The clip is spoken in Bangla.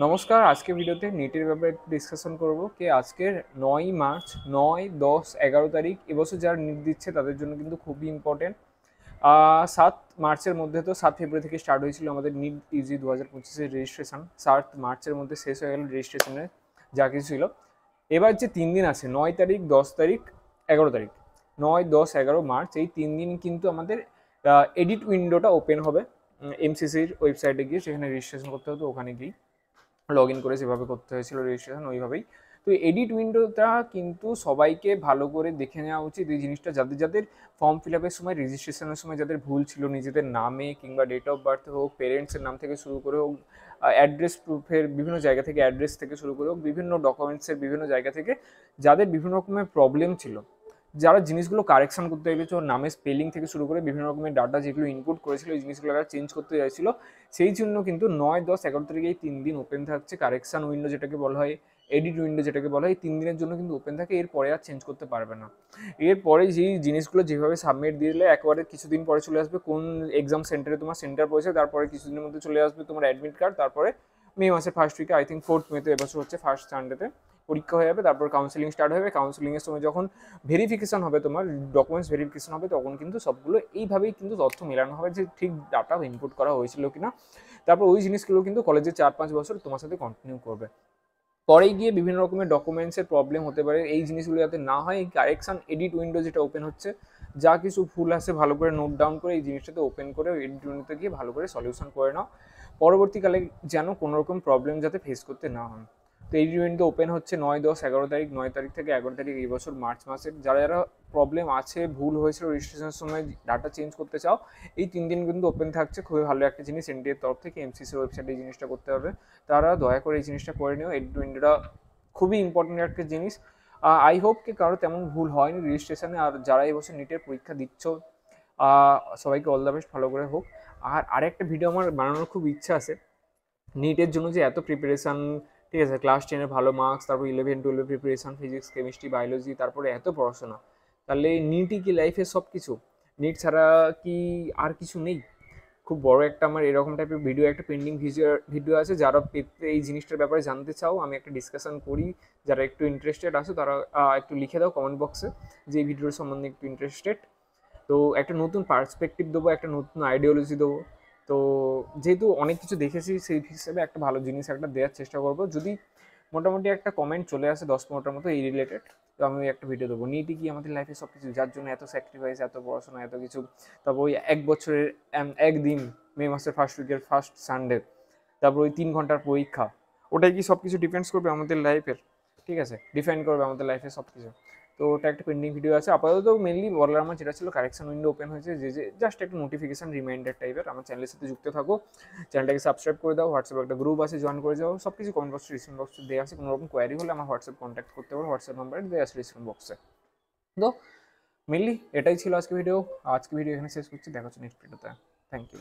নমস্কার। আজকে ভিডিওতে নিটের ব্যাপারে একটু ডিসকাশন করব কি আজকের 9ই মার্চ 9, 10, 11 তারিখ এবছর যারা নিট দিচ্ছে তাদের জন্য কিন্তু খুবই ইম্পর্টেন্ট। 7 মার্চের মধ্যে তো 7 ফেব্রুয়ারি থেকে স্টার্ট হয়েছিল আমাদের নিট ইউজি 2025-এর রেজিস্ট্রেশন। 7 মার্চের মধ্যে শেষ হয়ে গেল রেজিস্ট্রেশনে যা কিছু ছিল। এবার যে 3 দিন আছে 9 তারিখ, 10 তারিখ, 11 তারিখ, 9, 10, 11 মার্চ, এই 3 দিন কিন্তু আমাদের এডিট উইন্ডোটা ওপেন হবে। এমসিসির ওয়েবসাইটে গিয়ে সেখানে রেজিস্ট্রেশন করতে হতো, ওখানে গিয়ে লগ ইন করে যেভাবে করতে হয়েছিল রেজিস্ট্রেশন ওইভাবেই। তো এডিট উইন্ডোটা কিন্তু সবাইকে ভালো করে দেখে নেওয়া উচিত। এই জিনিসটা যাদের যাদের ফর্ম ফিল আপের সময়, রেজিস্ট্রেশনের সময় যাদের ভুল ছিল, নিজেদের নামে কিংবা ডেট অফ বার্থ হোক, পেরেন্টসের নাম থেকে শুরু করে হোক, অ্যাড্রেস প্রুফের বিভিন্ন জায়গা থেকে, অ্যাড্রেস থেকে শুরু করে হোক, বিভিন্ন ডকুমেন্টসের বিভিন্ন জায়গা থেকে যাদের বিভিন্ন রকমের প্রবলেম ছিল, যারা জিনিসগুলো কারেকশন করতে চাইছে, ওর নামের স্পেলিং থেকে শুরু করে বিভিন্ন রকমের ডাটা যেগুলো ইনপুট করেছিল এই জিনিসগুলো যারা চেঞ্জ করতে চাইছিল, সেই জন্য কিন্তু 9, 10, 11 তারিখে এই 3 দিন ওপেন থাকছে। কারেকশন উইন্ডো যেটাকে বলা হয়, এডিট উইন্ডো যেটাকে বলা হয়, এই 3 দিনের জন্য কিন্তু ওপেন থাকে। এরপরে আর চেঞ্জ করতে পারবে না। এরপরে যেই জিনিসগুলো যেভাবে সাবমিট দিয়ে দিলে একবারে কিছুদিন পরে চলে আসবে কোন এক্সাম সেন্টারে তোমার সেন্টার পড়েছে, তারপরে কিছুদিনের মধ্যে চলে আসবে তোমার অ্যাডমিট কার্ড, তারপরে মে মাসের ফার্স্ট উইকে, আই থিঙ্ক 4th মেতে এবছর হচ্ছে, ফার্স্ট সানডেতে পরীক্ষা হয়ে যাবে। তারপর কাউন্সিলিং স্টার্ট হবে। কাউন্সিলিংয়ের সময় যখন ভেরিফিকেশন হবে, তোমার ডকুমেন্টস ভেরিফিকেশন হবে, তখন কিন্তু সবগুলো এইভাবেই কিন্তু তথ্য মেলানো হবে যে ঠিক ডাটা ইনপুট করা হয়েছিল কিনা। তারপর ওই জিনিসগুলো কিন্তু কলেজে 4-5 বছর তোমার সাথে কন্টিনিউ করবে। পরে গিয়ে বিভিন্ন রকমের ডকুমেন্টসের প্রবলেম হতে পারে, এই জিনিসগুলো যাতে না হয় এই কারেকশন এডিট উইন্ডো যেটা ওপেন হচ্ছে, যা কিছু ভুল আছে ভালো করে নোট ডাউন করে এই জিনিসটাতে ওপেন করে এডিট উইন্ডোতে গিয়ে ভালো করে সলিউশন করে নাও, পরবর্তীকালে যেন কোনো রকম প্রবলেম যাতে ফেস করতে না হয়। তো এই ইভেন্টটা ওপেন হচ্ছে 9, 10, 11 তারিখ, 9 তারিখ থেকে 11 তারিখ এই বছর মার্চ মাসের। যারা যারা প্রবলেম আছে, ভুল হয়েছিল রেজিস্ট্রেশনের সময়, ডাটা চেঞ্জ করতে চাও, এই 3 দিন কিন্তু ওপেন থাকছে। খুবই ভালো একটা জিনিস, এনটিএর তরফ থেকে এমসিসির ওয়েবসাইটে এই জিনিসটা করতে হবে। তারা দয়া করে এই জিনিসটা করে নিও। এডিট উইন্ডোটা খুবই ইম্পর্টেন্ট একটা জিনিস। আই হোপ কি কারো তেমন ভুল হয়নি রেজিস্ট্রেশনে। আর যারা এই বছর নিটের পরীক্ষা দিচ্ছ, সবাইকে অল দ্য বেস্ট, ভালো করে হোক। আর আরেকটা ভিডিও আমার বানানোর খুব ইচ্ছা আছে নিটের জন্য, যে এত প্রিপারেশান, ঠিক আছে, ক্লাস 10-এর ভালো মার্কস, তারপর 11-12 প্রিপারেশান, ফিজিক্স, কেমিস্ট্রি, বায়োলজি, তারপরে এত পড়াশোনা, তাহলে নিটই কি লাইফের সব কিছু? নিট ছাড়া কি আর কিছু নেই? খুব বড় একটা আমার এরকম টাইপের ভিডিও, একটা পেন্ডিং ভিডিও আছে। যারা পেতে এই জিনিসটার ব্যাপারে জানতে চাও, আমি একটা ডিসকাশন করি, যারা একটু ইন্টারেস্টেড আছে তারা একটু লিখে দাও কমেন্ট বক্সে যে এই ভিডিওর সম্বন্ধে একটু ইন্টারেস্টেড। তো একটা নতুন পার্সপেক্টিভ দেবো, একটা নতুন আইডিওলজি দেবো। তো যেহেতু অনেক কিছু দেখেছি, সেই হিসেবে একটা ভালো জিনিস একটা দেওয়ার চেষ্টা করবো। যদি মোটামুটি একটা কমেন্ট চলে আসে 10-15টার মতো এই রিলেটেড, তো আমি একটা ভিডিও দেবো, নিটই কি আমাদের লাইফে সব কিছু, যার জন্য এত স্যাক্রিফাইস, এত পড়াশোনা, এত কিছু। তারপর ওই 1 বছরের একদিন, মে মাসের ফার্স্ট উইকের ফার্স্ট সানডে, তারপর ওই 3 ঘন্টার পরীক্ষা, ওটাই কি সব কিছু ডিপেন্ডস করবে আমাদের লাইফের? ঠিক আছে, ডিফাইন করবে আমাদের লাইফে সব কিছু। তো ওটা একটা পেন্ডিং ভিডিও আছে আপাতত। মেনলি বলার আমার যেটা ছিল, কারেকশন উইন্ডো ওপেন হয়েছে, যে জাস্ট একটা নোটিফিকেশন রিমাইন্ডার টাইপের। আমার চ্যানেলের সাথে যুক্ত থাকো, চ্যানেলটাকে সাবস্ক্রাইব করে দাও, হোয়াটসঅ্যাপে একটা গ্রুপ আছে, জয়েন করে যাও। সব কিছু কমেন্ট বক্সে, ডিসক্রিপশন বক্সে দেওয়া আছে। কোনো রকম কোয়ারি হলে আমার হোয়াটসঅ্যাপ কন্ট্যাক্ট করতে পারো, হোয়াটসঅ্যাপ নাম্বারে দেওয়া আছে ডিসক্রিপশন বক্সে। তো মেনলি এটাই ছিল আজকে ভিডিও। আজকে ভিডিও এখানে শেষ করছি, দেখা হচ্ছে নেক্সট ভিডিওতে। Thank you.